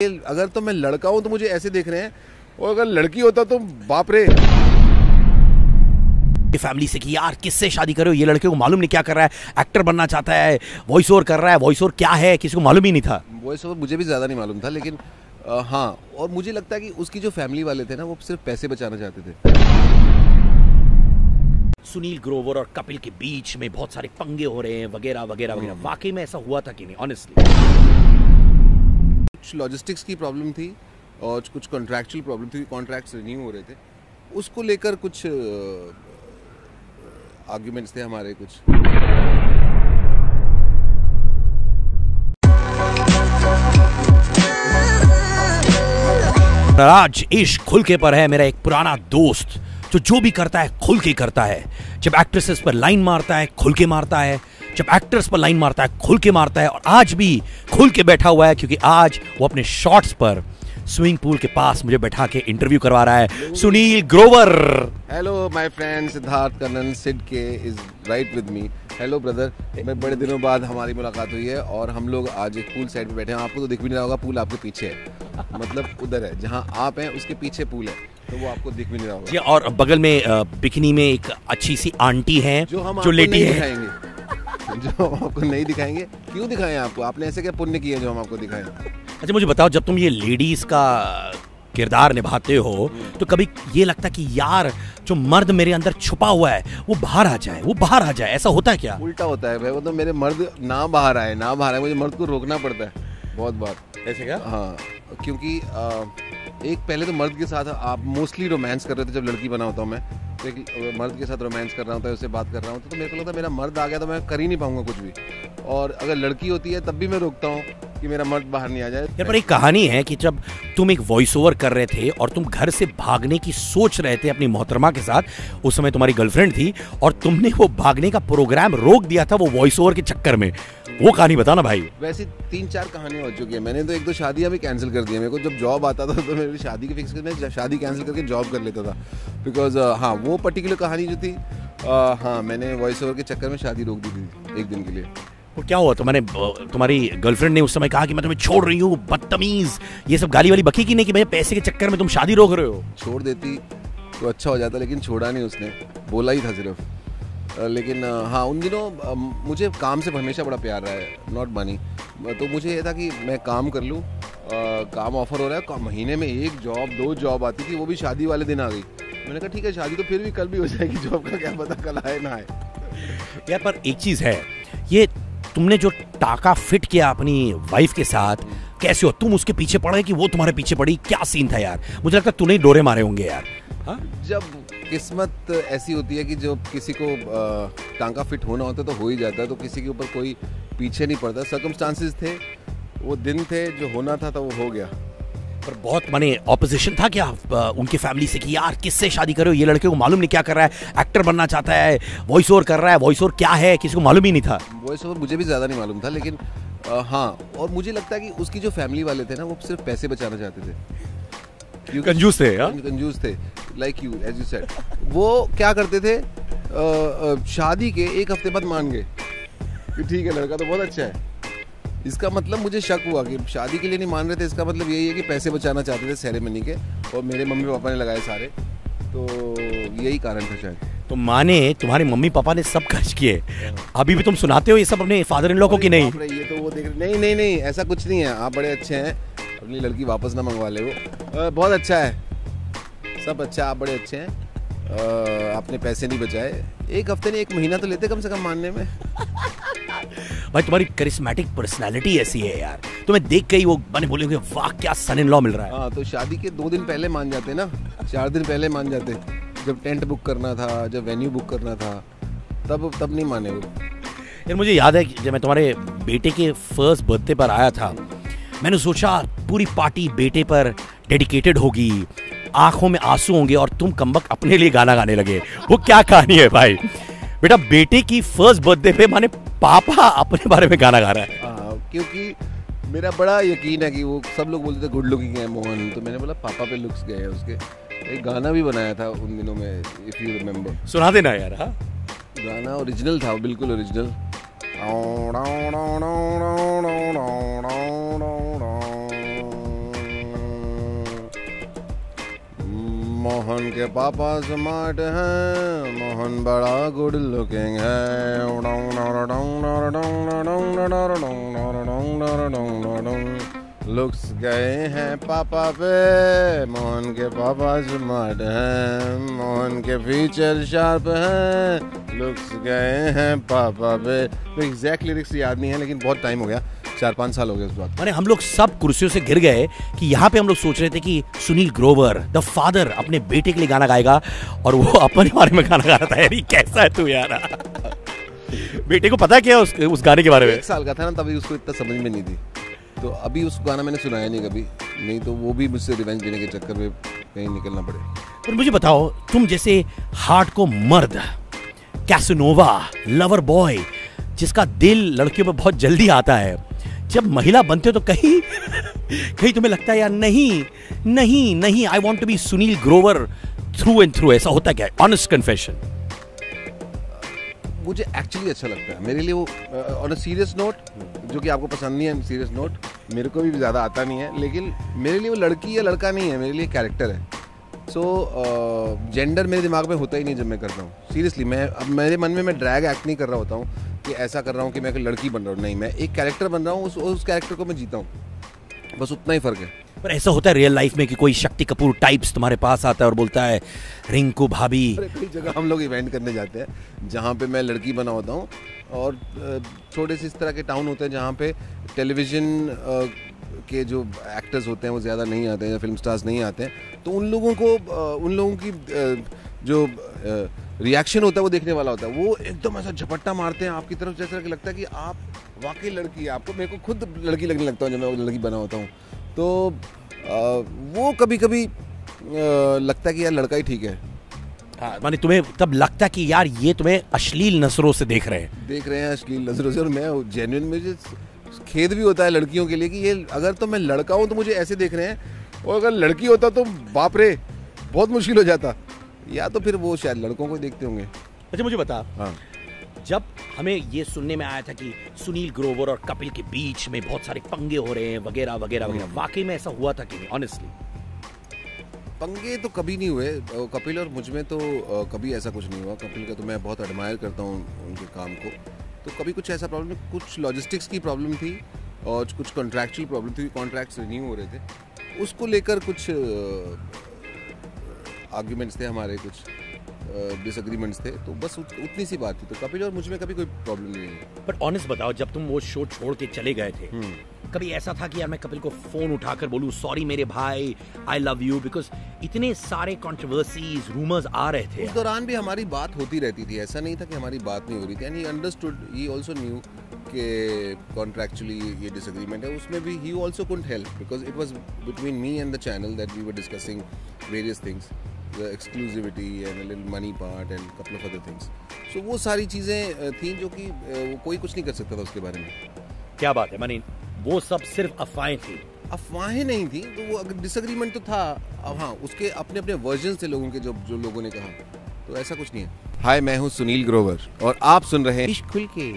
अगर तो मैं लड़का हूँ तो मुझे ऐसे देख रहे हैं, और अगर लड़की होता तो बाप रे। फैमिली से कि यार किससे शादी करो, ये लड़के को मालूम नहीं क्या कर रहा है, एक्टर बनना चाहता है, वॉइस ओवर कर रहा है, वॉइस ओवर क्या है किसी को मालूम ही नहीं था। वॉइस ओवर मुझे भी ज़्यादा नहीं मालूम था, लेकिन हाँ, और मुझे लगता है कि उसकी जो फैमिली वाले थे ना, वो सिर्फ पैसे बचाना चाहते थे। सुनील ग्रोवर और कपिल के बीच में बहुत सारे पंगे हो रहे हैं वगैरह वगैरह वगैरह, वाकई में ऐसा हुआ था कि नहीं ऑनेस्टली? कुछ लॉजिस्टिक्स की प्रॉब्लम थी और कुछ कॉन्ट्रैक्चुअल प्रॉब्लम थी, कॉन्ट्रैक्ट्स रिन्यू हो रहे थे, उसको लेकर कुछ आर्ग्यूमेंट्स थे हमारे कुछ। आज इश्क खुल के पर है मेरा एक पुराना दोस्त जो भी करता है खुल के करता है। जब एक्ट्रेसेस पर लाइन मारता है खुल के मारता है, जब एक्टर्स पर लाइन मारता है खुल के मारता है, और आज भी खुल के बैठा हुआ है क्योंकि आज वो अपने शॉट्स पर स्विमिंग पूल के पास मुझे बैठा के इंटरव्यू करवा रहा है। Sunil Grover. Hello my friend Siddharth Kannan Sid K is right with me. Hello brother, मैं बड़े दिनों बाद हमारी मुलाकात हुई है और हम लोग आज एक पूल साइड पे बैठे हैं। आपको तो दिख भी नहीं रहा होगा, पूल आपके पीछे है, मतलब उधर है जहाँ आप हैं उसके पीछे पूल है, तो वो आपको दिख भी नहीं रहा होगा। जी, और बगल में बिकिनी में एक अच्छी सी आंटी है जो लेटी है, जो आपको नहीं दिखाएंगे। क्यों दिखाएं आपको? आपने ऐसे क्या पुण्य किए जो हम आपको दिखाएं? अच्छा मुझे बताओ, जब तुम ये लेडीज का किरदार निभाते हो तो कभी ये लगता कि यार जो मर्द मेरे अंदर छुपा हुआ है वो बाहर आ जाए, वो बाहर आ जाए, ऐसा होता है क्या? उल्टा होता है भाई, वो तो मेरे मर्द ना बाहर आए, मुझे मर्द को रोकना पड़ता है बहुत बार। ऐसे क्या? हाँ, क्योंकि एक पहले तो मर्द के साथ आप मोस्टली रोमांस कर रहे थे। जब लड़की बना होता हूँ मैं तो एक मर्द के साथ रोमांस कर रहा होता है, उससे बात कर रहा हूँ, तो मेरे को लगता है मेरा मर्द आ गया तो मैं कर ही नहीं पाऊंगा कुछ भी। और अगर लड़की होती है तब भी मैं रोकता हूँ कि मेरा मर्द बाहर नहीं आ जाए। यार पर एक कहानी है कि जब तुम एक वॉइस ओवर कर रहे थे और तुम घर से भागने की सोच रहे थे अपनी मोहतरमा के साथ, उस समय तुम्हारी गर्लफ्रेंड थी और तुमने वो भागने का प्रोग्राम रोक दिया था वो वॉइस ओवर के चक्कर में, वो कहानी बताना भाई। वैसे 3-4 कहानियां हो चुकी है, मैंने तो 1-2 शादियां भी कैंसिल कर दी है। मेरे को जब जॉब आता था तो मेरी शादी की फिक्स मैं शादी कैंसिल करके जॉब कर लेता था, बिकॉज हाँ वो पर्टिकुलर कहानी जो थी, हाँ मैंने वॉइस ओवर के चक्कर में शादी रोक दी थी एक दिन के लिए। वो क्या हुआ? तुम्हारी गर्लफ्रेंड ने उस समय कहा कि मैं तुम्हें छोड़ रही हूँ, बदतमीज, ये सब गाली वाली बकी की नहीं कि भाई पैसे के चक्कर में तुम शादी रोक रहे हो? छोड़ देती तो अच्छा हो जाता, लेकिन छोड़ा नहीं उसने, बोला ही था सिर्फ। लेकिन हाँ उन दिनों मुझे काम से हमेशा बड़ा प्यार रहा है, नॉट मनी। तो मुझे ये था कि मैं काम कर लूँ, काम ऑफर हो रहा है, महीने में 1 जॉब 2 जॉब आती थी, वो भी शादी वाले दिन आ गई। मैंने कहा ठीक है, शादी तो फिर भी कल भी हो जाएगी, जॉब का क्या पता कल आए ना आए। यार पर एक चीज़ है, ये तुमने जो टाका फिट किया अपनी वाइफ के साथ, कैसे हो तुम उसके पीछे पड़े कि वो तुम्हारे पीछे पड़ी, क्या सीन था यार? मुझे लगता है तूने ही डोरे मारे होंगे यार। हाँ, जब किस्मत ऐसी होती है कि जो किसी को टांका फिट होना होता है तो हो ही जाता है, तो किसी के ऊपर कोई पीछे नहीं पड़ता। सर्कमस्टांसेस थे, वो दिन थे, जो होना था तो वो हो गया। पर बहुत माने ऑपोजिशन था क्या उनकी फैमिली से कि यार किससे शादी करो, ये लड़के को मालूम नहीं क्या कर रहा है, एक्टर बनना चाहता है, वॉइस ओवर कर रहा है, वॉइस ओवर क्या है किसी को मालूम ही नहीं था? वॉइस ओवर मुझे भी ज़्यादा नहीं मालूम था, लेकिन हाँ, और मुझे लगता है कि उसकी जो फैमिली वाले थे ना, वो सिर्फ पैसे बचाना चाहते थे, कंजूस थे। कंजूस थे, like you as you said. वो क्या करते थे, शादी के 1 हफ्ते बाद मान गए कि ठीक है लड़का तो बहुत अच्छा है। इसका मतलब मुझे शक हुआ कि शादी के लिए नहीं मान रहे थे, इसका मतलब यही है कि पैसे बचाना चाहते थे सेरेमनी के, और मेरे मम्मी पापा ने लगाए सारे, तो यही कारण था शायद। तो माने तुम्हारे मम्मी पापा ने सब खर्च किए, अभी भी तुम सुनाते हो ये सब अपने फादर इन लॉ को कि नहीं? ये तो वो देख रहे, नहीं ऐसा कुछ नहीं है, आप बड़े अच्छे हैं, अपनी लड़की वापस ना मंगवा ले, वो बहुत अच्छा है, सब अच्छा, आप बड़े अच्छे हैं, आपने पैसे नहीं बचाए। 1 हफ्ते नहीं 1 महीना तो लेते कम से कम मानने में। भाई तुम्हारी करिश्मेटिक पर्सनालिटी ऐसी है यार, तुम्हें देख के ही वो बने बोलेंगे वाह क्या सन इन लॉ मिल रहा है। हाँ, तो शादी के 2 दिन पहले मान जाते ना, 4 दिन पहले मान जाते, जब टेंट बुक करना था, जब वेन्यू बुक करना था, तब नहीं माने वो। यार मुझे याद है कि जब मैं तुम्हारे बेटे के फर्स्ट बर्थडे पर आया था, मैंने सोचा पूरी पार्टी बेटे पर डेडिकेटेड होगी, आंखों में आंसू होंगे और तुम कमबक अपने लिए गाना गाने लगे। वो क्या कहानी है भाई? बेटा बेटे की फर्स्ट बर्थडे पे माने पापा अपने बारे में गाना गा रहा है। हाँ, क्योंकि मेरा बड़ा यकीन है कि वो सब लोग बोलते थे गुड लुकिंग है मोहन, तो मैंने बोला पापा पे लुक्स गए हैं उसके। एक गाना भी बनाया था उन दिनों में, इफ यू रिमेम्बर। सुना देना यार। हाँ, गाना ओरिजिनल था, बिल्कुल ओरिजिनल। मोहन के पापा स्मार्ट हैं, मोहन बड़ा गुड लुकिंग है। लुक्स गए हैं पापा पे, मोहन के पापा स्मार्ट हैं, मोहन के फीचर शार्प हैं, लुक्स गए हैं पापा पे। तो एग्जैक्ट लिरिक्स याद नहीं है, लेकिन बहुत टाइम हो गया, 4-5 साल हो गए उस बात। माने हम लोग सब कुर्सियों से गिर गए कि यहाँ पे हम लोग सोच रहे थे कि सुनील ग्रोवर द फादर अपने बेटे के लिए गाना गाएगा और वो अपने बारे में गाना गा रहा था। यार कैसा है तू यार। बेटे को पता क्या उस गाने के बारे में? 1 साल का था ना, तभी उसको इतना समझ में नहीं थी, तो अभी उस गाना मैंने सुनाया नहीं कभी, नहीं तो वो भी मुझसे रिवेंज देने के चक्कर में कहीं निकलना पड़े। पर मुझे बताओ, तुम जैसे हार्ट को मर्द, कैसनोवा, लवर बॉय, जिसका दिल लड़कियों पे बहुत जल्दी आता है, जब महिला बनते हो तो कहीं कहीं तुम्हें लगता है यार नहीं नहीं नहीं, I want to be Sunil Grover through and through, ऐसा होता क्या है? Honest confession. मुझे एक्चुअली अच्छा लगता है, मेरे लिए वो ऑन अ सीरियस नोट, जो कि आपको पसंद नहीं है सीरियस नोट, मेरे को भी ज़्यादा आता नहीं है, लेकिन मेरे लिए वो लड़की या लड़का नहीं है, मेरे लिए कैरेक्टर है। सो जेंडर मेरे दिमाग में होता ही नहीं जब मैं करता हूँ। सीरियसली मैं अब मेरे मन में मैं ड्रैग एक्ट नहीं कर रहा होता हूँ कि ऐसा कर रहा हूँ कि मैं एक लड़की बन रहा हूँ, नहीं, मैं एक कैरेक्टर बन रहा हूँ, उस कैरेक्टर को मैं जीता हूँ, बस उतना ही फ़र्क है। पर ऐसा होता है रियल लाइफ में कि कोई शक्ति कपूर टाइप्स तुम्हारे पास आता है और बोलता है रिंकू भाभी? कई जगह हम लोग इवेंट करने जाते हैं जहाँ पे मैं लड़की बना होता हूँ, और थोड़े से इस तरह के टाउन होते हैं जहाँ पे टेलीविज़न के जो एक्टर्स होते हैं वो ज़्यादा नहीं आते हैं या फिल्म स्टार्स नहीं आते हैं, तो उन लोगों की जो रिएक्शन होता है वो देखने वाला होता है। वो एकदम ऐसा झपट्टा मारते हैं आपकी तरफ, जैसा कि लगता है कि आप वाकई लड़की है। आपको, मेरे को खुद लड़की लगने लगता हूँ जब मैं लड़की बना होता हूँ, तो वो कभी कभी लगता है कि यार लड़का ही ठीक है। हाँ, माने तुम्हें तब लगता है कि यार ये तुम्हें अश्लील नजरों से देख रहे हैं अश्लील नजरों से, और मैं जेन्युइन, मुझे खेद भी होता है लड़कियों के लिए कि ये अगर तो मैं लड़का हूँ तो मुझे ऐसे देख रहे हैं, और अगर लड़की होता तो बाप रे बहुत मुश्किल हो जाता, या तो फिर वो शायद लड़कों को देखते होंगे। अच्छा मुझे बता, हाँ, जब हमें ये सुनने में आया था कि सुनील ग्रोवर और कपिल के बीच में बहुत सारे पंगे हो रहे हैं वगैरह वगैरह वगैरह, वाकई में ऐसा हुआ था कि नहीं? ऑनेस्टली पंगे तो कभी नहीं हुए कपिल और मुझ में, तो कभी ऐसा कुछ नहीं हुआ। कपिल का तो मैं बहुत एडमायर करता हूँ उनके काम को, तो कभी कुछ ऐसा प्रॉब्लम, कुछ लॉजिस्टिक्स की प्रॉब्लम थी और कुछ कॉन्ट्रैक्चुअल प्रॉब्लम थी, कॉन्ट्रैक्ट्स रिन्यू हो रहे थे, उसको लेकर कुछ आर्ग्यूमेंट्स थे हमारे, कुछ डिसएग्रीमेंट्स थे, तो बस उतनी सी बात थी। तो कपिल और मुझ में कभी कोई प्रॉब्लम नहीं है। बट ऑनेस्ट बताओ, जब तुम वो शो छोड़ के चले गए थे, कभी ऐसा था कि यार मैं कपिल को फोन उठाकर बोलूं सॉरी मेरे भाई, आई लव यू, बिकॉज इतने सारे कंट्रोवर्सीज, रूमर्स आ रहे थे? उस दौरान भी हमारी बात होती रहती थी, ऐसा नहीं था कि हमारी बात नहीं हो रही थी, and he understood, he also knew कि कॉन्ट्रैक्चुअली ये डिसएग्रीमेंट है। उसमें भी he also couldn't help, because it was between me and the channel that we were discussing various things, the exclusivity and a little money part and couple of other things. So वो सारी चीज़ें थीं जो कि कोई कुछ नहीं कर सकता था उसके बारे में। क्या बात है, मानी वो सब सिर्फ अफवाहें थी? अफवाहें नहीं थी, तो वो अगर डिसएग्रीमेंट तो था, हाँ, उसके अपने अपने वर्जन थे लोगों के, जो लोगों ने कहा, तो ऐसा कुछ नहीं है। हाय, मैं हूँ सुनील ग्रोवर और आप सुन रहे हैं इश्क खुल के।